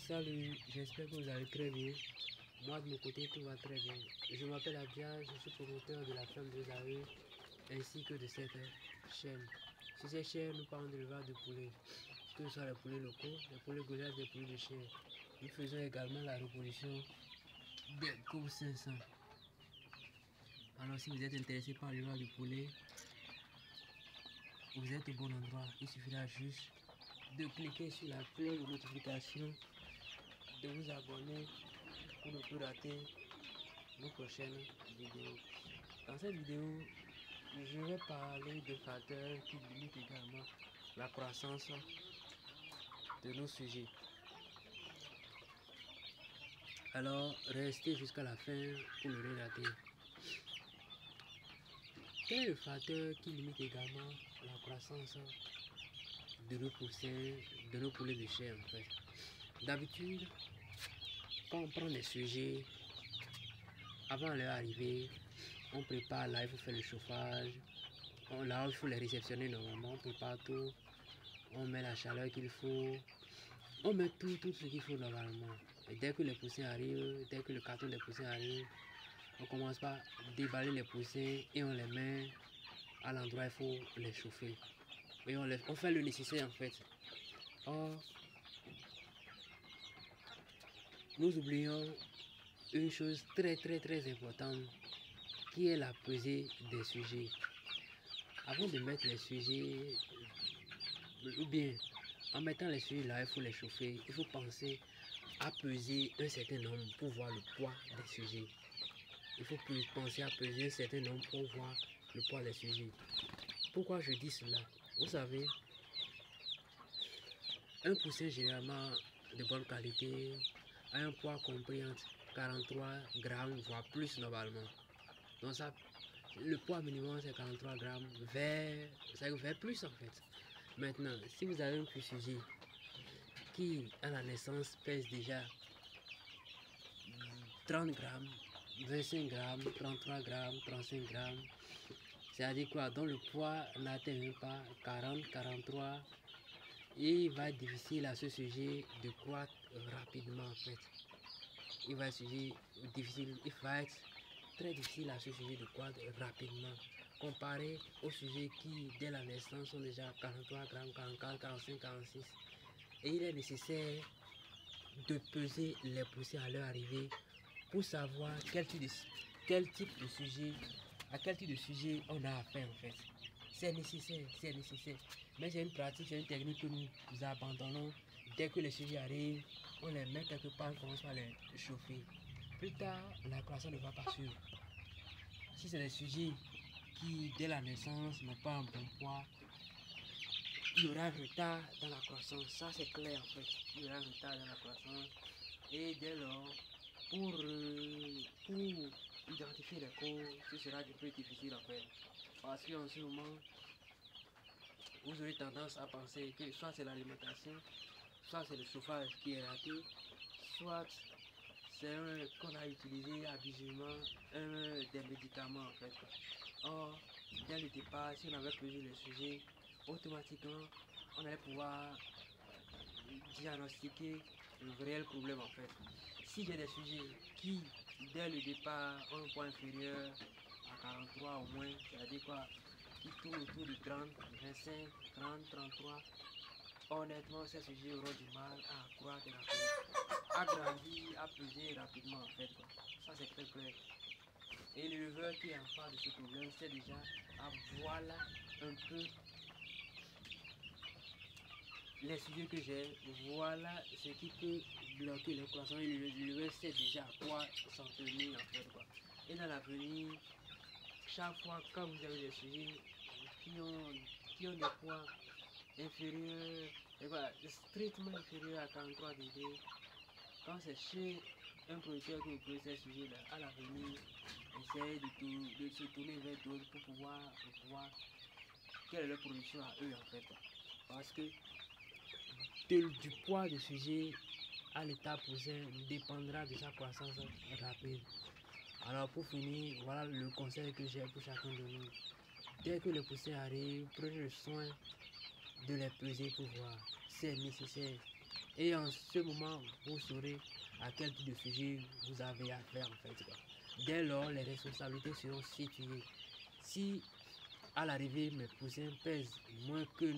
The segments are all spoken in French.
Salut, j'espère que vous allez très bien. Moi de mon côté tout va très bien. Je m'appelle Abia, je suis promoteur de la ferme de Zahir ainsi que de cette chaîne. Sur cette chaîne, nous parlons d'élevage de poulets, que ce soit les poulets locaux, les poulets gaulois, des poulets de chair. Nous faisons également la reproduction des cours 500. Alors si vous êtes intéressé par l'élevage de poulets, vous êtes au bon endroit. Il suffira juste de cliquer sur la cloche de notification, de vous abonner pour ne plus rater nos prochaines vidéos. Dans cette vidéo, je vais parler de facteurs qui limitent également la croissance de nos sujets. Alors, restez jusqu'à la fin pour ne rien rater. Quel est le facteur qui limite également la croissance de nos poussins, de nos poulets de chair en fait? D'habitude, quand on prend des sujets, avant leur arrivée, on prépare là, il faut faire le chauffage. Là, il faut les réceptionner normalement, on prépare tout. On met la chaleur qu'il faut. On met tout ce qu'il faut normalement. Et dès que les poussins arrivent, dès que le carton des poussins arrive, on commence par déballer les poussins et on les met à l'endroit où il faut les chauffer. Et on fait le nécessaire en fait. Or, nous oublions une chose très importante qui est la pesée des sujets. Avant de mettre les sujets, ou bien en mettant les sujets là, il faut les chauffer. Il faut penser à peser un certain nombre pour voir le poids des sujets. Il faut penser à peser un certain nombre pour voir le poids des sujets. Pourquoi je dis cela? Vous savez, un poussin généralement de bonne qualité a un poids compris entre 43 grammes, voire plus normalement. Donc ça, le poids minimum c'est 43 grammes, vers plus en fait. Maintenant, si vous avez un sujet qui à la naissance pèse déjà 30 grammes, 25 grammes, 33 grammes, 35 grammes, c'est-à-dire quoi? Donc le poids n'atteint même pas 40, 43. Et il va être difficile à ce sujet de croître rapidement en fait. Il va être très difficile à ce sujet de croître rapidement. Comparé aux sujets qui dès la naissance sont déjà 43 grammes, 44, 45, 46. Et il est nécessaire de peser les poussins à leur arrivée pour savoir à quel type de sujet on a affaire en fait. C'est nécessaire. Mais c'est une pratique, c'est une technique que nous abandonnons. Dès que les sujets arrivent, on les met quelque part, on commence par les chauffer. Plus tard, la croissance ne va pas suivre. Si c'est des sujets qui, dès la naissance, n'ont pas un bon poids, il y aura un retard dans la croissance. Ça, c'est clair en fait. Il y aura un retard dans la croissance. Et dès lors, pour identifier les causes, ce sera un peu difficile en fait. Parce qu'en ce moment, vous aurez tendance à penser que soit c'est l'alimentation, soit c'est le chauffage qui est raté, soit c'est qu'on a utilisé abusivement des médicaments en fait. Or, dès le départ, si on avait pesé le sujet, automatiquement, on allait pouvoir diagnostiquer le réel problème en fait. Si j'ai des sujets qui, dès le départ, ont un poids inférieur à 43 au moins, c'est-à-dire quoi, qui tourne autour de 30, 25, 30, 33, honnêtement, ces sujets auront du mal à croître rapidement, à grandir, à peser rapidement en fait. Quoi. Ça, c'est très clair. Et l'éleveur qui est en face de ce problème, c'est déjà à voilà un peu les sujets que j'ai, voilà ce qui peut bloquer le croissance. Et l'éleveur sait déjà à quoi s'en tenir en fait. Quoi. Et dans l'avenir, chaque fois quand vous avez des sujets qui ont des poids inférieurs, strictement inférieurs à 43 degrés, quand c'est chez un producteur que vous posez ces sujets-là, à l'avenir, essayez de se tourner vers d'autres pour pouvoir voir quelle est leur production à eux en fait. Parce que du poids du sujet à l'état poussin dépendra de sa croissance rapide. Alors pour finir, voilà le conseil que j'ai pour chacun de nous. Dès que le poussin arrive, prenez le soin de les peser pour voir. C'est nécessaire. Et en ce moment, vous saurez à quel type de sujet vous avez affaire en fait. Dès lors, les responsabilités seront situées. Si à l'arrivée mes poussins pèsent moins que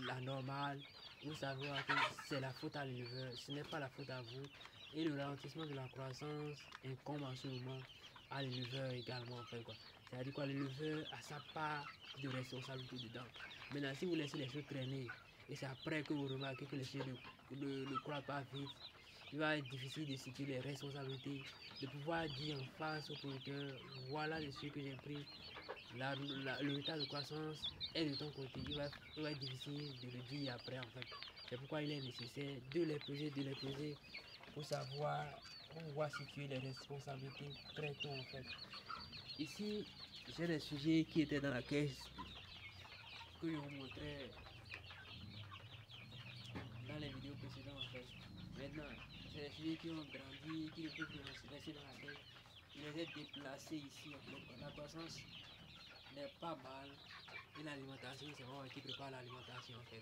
la normale, vous savez que c'est la faute à l'éleveur, ce n'est pas la faute à vous. Et le ralentissement de la croissance incombe en ce moment à l'éleveur également en fait quoi. C'est-à-dire quoi, l'éleveur a sa part de responsabilité dedans. Maintenant, si vous laissez les choses traîner et c'est après que vous remarquez que les choses ne croient pas vite, il va être difficile de situer les responsabilités, de pouvoir dire en face au producteur, voilà ce que j'ai pris, le retard de croissance est de ton côté. Il va être difficile de le dire après en fait. C'est pourquoi il est nécessaire de les peser pour savoir, pour pouvoir situer les responsabilités très tôt en fait. Ici, j'ai des sujets qui étaient dans la caisse que je vous montrais dans les vidéos précédentes en fait. Maintenant, c'est des sujets qui ont grandi, qui ne peuvent plus rester dans la caisse. Je les ai déplacés ici en fait. La croissance n'est pas mal et l'alimentation, c'est moi qui prépare l'alimentation en fait.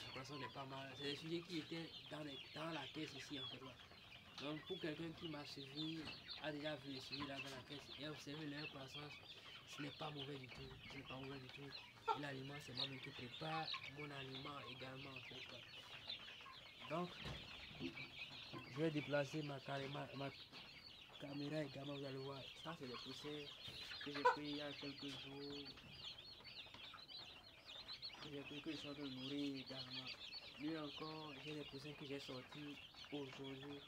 La croissance n'est pas mal. C'est des sujets qui étaient dans la caisse ici en fait. Donc pour quelqu'un qui m'a suivi, a déjà vu les sujets là dans la caisse et a observé leur croissance, ce n'est pas mauvais du tout. Ce n'est pas mauvais du tout. Et l'aliment, c'est moi qui prépare mon aliment également en fait. Donc, je vais déplacer ma caméra également, vous allez voir. Ça, c'est des poussées que j'ai pris il y a quelques jours. J'ai pris que je suis en train de nourrir également. Lui encore, j'ai des poussins que j'ai sortis aujourd'hui,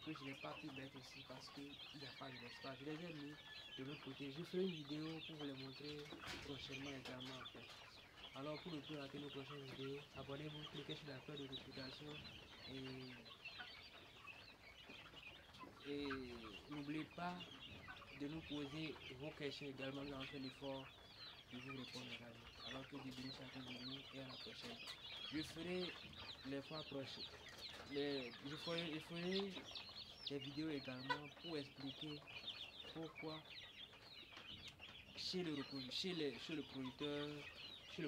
que je n'ai pas pu mettre ici parce qu'il n'y a pas de l'espace. Je les ai mis de l'autre côté. Je ferai une vidéo pour vous les montrer prochainement également en fait. Alors pour ne plus rater nos prochaines vidéos, abonnez-vous, cliquez sur la cloche de notification et n'oubliez pas de nous poser vos questions également. Nous allons faire l'effort de vous répondre également. Alors que Dieu bénisse chacun de nous et à la prochaine. Je ferai les fois prochaines. Je ferai des vidéos également pour expliquer pourquoi chez le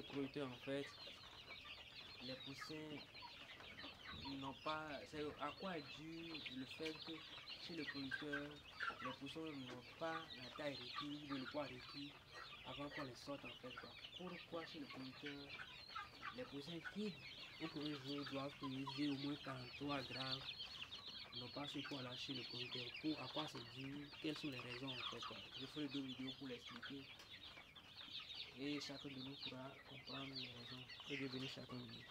producteur en fait, les poussins n'ont pas. C'est à quoi est dû le fait que chez le producteur, les poussins n'ont pas la taille requise, le poids requis avant qu'on les sorte en fait. Pourquoi chez le producteur, les poussins qui au premier jour doivent peser au moins 43 grammes n'ont pas ce poids-là chez le producteur? À quoi c'est dû? Quelles sont les raisons en fait? Je ferai 2 vidéos pour l'expliquer et chacun de nous pourra comprendre les raisons. Que Dieu bénisse chacun de nous.